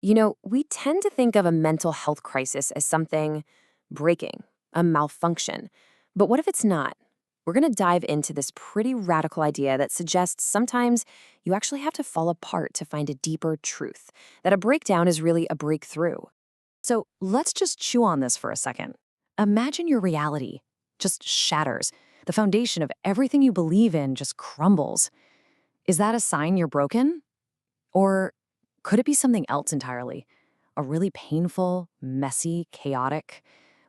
We tend to think of a mental health crisis as something breaking, a malfunction. But what if it's not? We're going to dive into this pretty radical idea that suggests sometimes you actually have to fall apart to find a deeper truth, that a breakdown is really a breakthrough. So let's just chew on this for a second. Imagine your reality just shatters. The foundation of everything you believe in just crumbles. Is that a sign you're broken? Or could it be something else entirely? A really painful, messy, chaotic,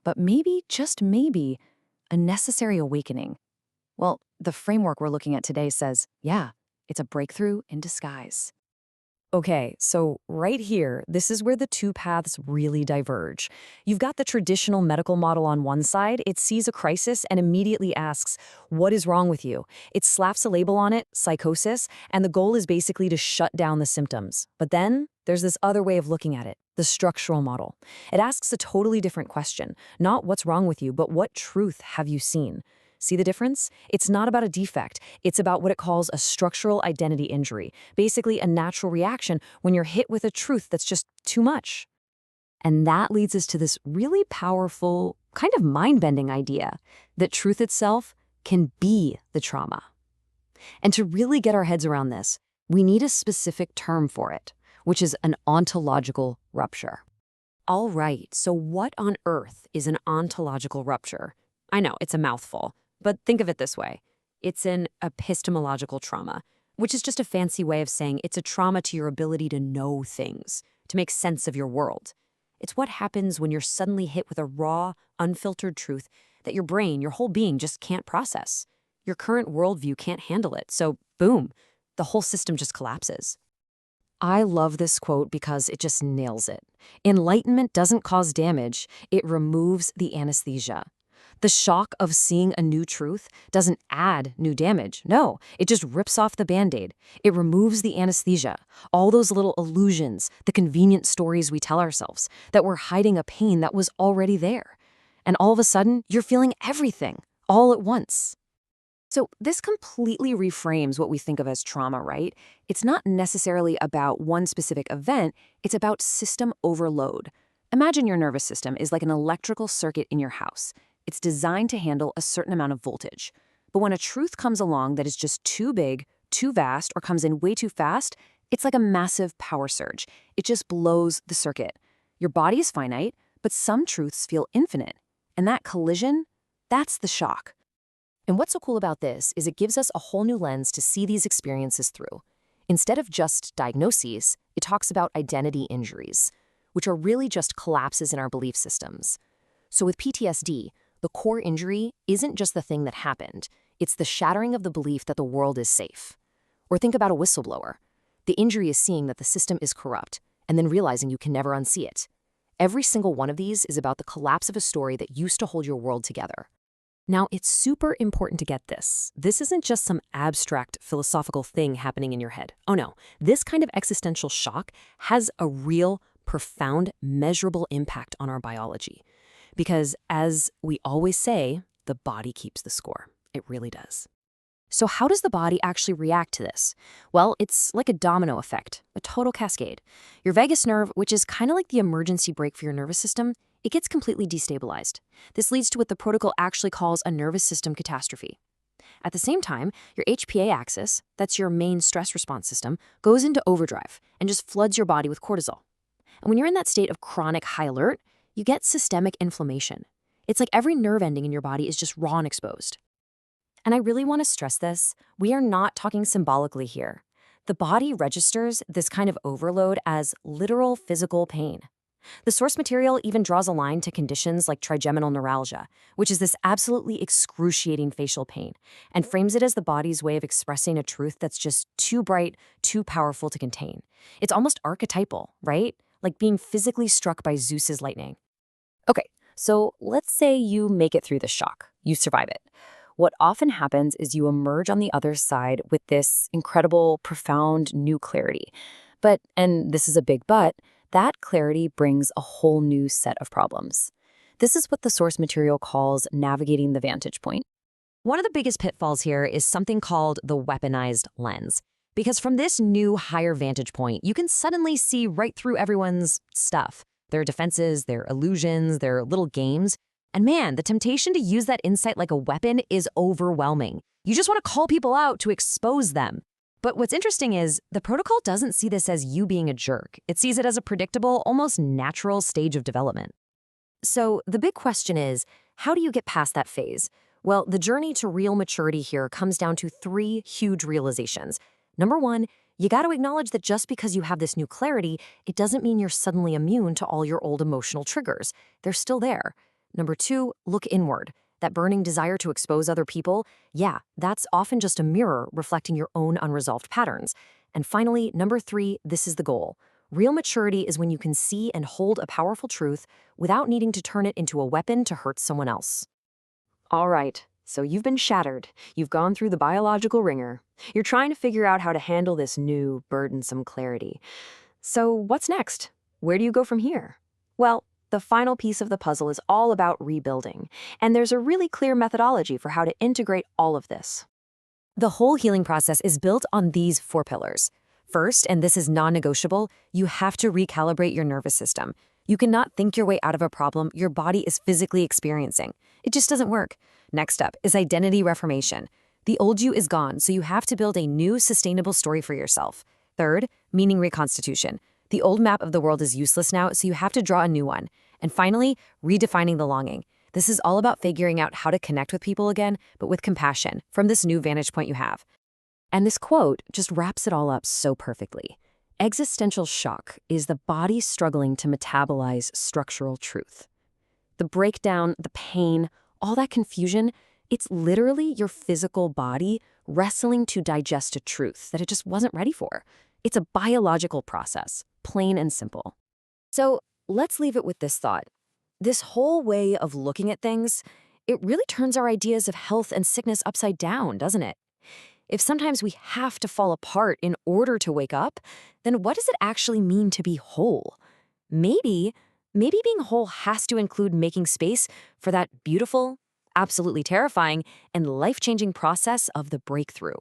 but maybe, just maybe, a necessary awakening? Well, the framework we're looking at today says, yeah, it's a breakthrough in disguise. Okay, so right here, this is where the two paths really diverge. You've got the traditional medical model on one side. It sees a crisis and immediately asks, what is wrong with you? It slaps a label on it, psychosis, and the goal is basically to shut down the symptoms. But then there's this other way of looking at it, the structural model. It asks a totally different question, not what's wrong with you, but what truth have you seen? See the difference? It's not about a defect. It's about what it calls a structural identity injury, basically a natural reaction when you're hit with a truth that's just too much. And that leads us to this really powerful, kind of mind-bending idea that truth itself can be the trauma. And to really get our heads around this, we need a specific term for it, which is an ontological rupture. All right, so what on earth is an ontological rupture? I know, it's a mouthful. But think of it this way. It's an epistemological trauma, which is just a fancy way of saying it's a trauma to your ability to know things, to make sense of your world. It's what happens when you're suddenly hit with a raw, unfiltered truth that your brain, your whole being just can't process. Your current worldview can't handle it, so boom, the whole system just collapses. I love this quote because it just nails it. Enlightenment doesn't cause damage, it removes the anesthesia. The shock of seeing a new truth doesn't add new damage. No, it just rips off the Band-Aid. It removes the anesthesia, all those little illusions, the convenient stories we tell ourselves, that we're hiding a pain that was already there. And all of a sudden, you're feeling everything, all at once. So this completely reframes what we think of as trauma, right? It's not necessarily about one specific event, it's about system overload. Imagine your nervous system is like an electrical circuit in your house. It's designed to handle a certain amount of voltage. But when a truth comes along that is just too big, too vast, or comes in way too fast, it's like a massive power surge. It just blows the circuit. Your body is finite, but some truths feel infinite. And that collision, that's the shock. And what's so cool about this is it gives us a whole new lens to see these experiences through. Instead of just diagnoses, it talks about identity injuries, which are really just collapses in our belief systems. So with PTSD, the core injury isn't just the thing that happened, it's the shattering of the belief that the world is safe. Or think about a whistleblower. The injury is seeing that the system is corrupt, and then realizing you can never unsee it. Every single one of these is about the collapse of a story that used to hold your world together. Now, it's super important to get this. This isn't just some abstract philosophical thing happening in your head. Oh no, this kind of existential shock has a real, profound, measurable impact on our biology. Because as we always say, the body keeps the score. It really does. So how does the body actually react to this? Well, it's like a domino effect, a total cascade. Your vagus nerve, which is kind of like the emergency brake for your nervous system, it gets completely destabilized. This leads to what the protocol actually calls a nervous system catastrophe. At the same time, your HPA axis, that's your main stress response system, goes into overdrive and just floods your body with cortisol. And when you're in that state of chronic high alert, you get systemic inflammation. It's like every nerve ending in your body is just raw and exposed. And I really want to stress this, we are not talking symbolically here. The body registers this kind of overload as literal physical pain. The source material even draws a line to conditions like trigeminal neuralgia, which is this absolutely excruciating facial pain, and frames it as the body's way of expressing a truth that's just too bright, too powerful to contain. It's almost archetypal, right? Like being physically struck by Zeus's lightning. Okay, so let's say you make it through the shock. You survive it. What often happens is you emerge on the other side with this incredible, profound new clarity. But, and this is a big but, that clarity brings a whole new set of problems. This is what the source material calls navigating the vantage point. One of the biggest pitfalls here is something called the weaponized lens. Because from this new, higher vantage point, you can suddenly see right through everyone's stuff, their defenses, their illusions, their little games. And man, the temptation to use that insight like a weapon is overwhelming. You just want to call people out to expose them. But what's interesting is the protocol doesn't see this as you being a jerk. It sees it as a predictable, almost natural stage of development. So the big question is, how do you get past that phase? Well, the journey to real maturity here comes down to three huge realizations. Number one, you got to acknowledge that just because you have this new clarity, it doesn't mean you're suddenly immune to all your old emotional triggers. They're still there. Number two, look inward. That burning desire to expose other people, yeah, that's often just a mirror reflecting your own unresolved patterns. And finally, number three, this is the goal. Real maturity is when you can see and hold a powerful truth without needing to turn it into a weapon to hurt someone else. All right, so you've been shattered. You've gone through the biological ringer. You're trying to figure out how to handle this new, burdensome clarity. So what's next? Where do you go from here? Well, the final piece of the puzzle is all about rebuilding, and there's a really clear methodology for how to integrate all of this. The whole healing process is built on these four pillars. First, and this is non-negotiable, you have to recalibrate your nervous system. You cannot think your way out of a problem your body is physically experiencing. It just doesn't work. Next up is identity reformation. The old you is gone, so you have to build a new, sustainable story for yourself. Third, meaning reconstitution. The old map of the world is useless now, so you have to draw a new one. And finally, redefining the longing. This is all about figuring out how to connect with people again, but with compassion, from this new vantage point you have. And this quote just wraps it all up so perfectly. Existential shock is the body struggling to metabolize structural truth. The breakdown, the pain, all that confusion, it's literally your physical body wrestling to digest a truth that it just wasn't ready for. It's a biological process, plain and simple. So let's leave it with this thought. This whole way of looking at things, it really turns our ideas of health and sickness upside down, doesn't it? If sometimes we have to fall apart in order to wake up, then what does it actually mean to be whole? Maybe being whole has to include making space for that beautiful, absolutely terrifying, and life-changing process of the breakthrough.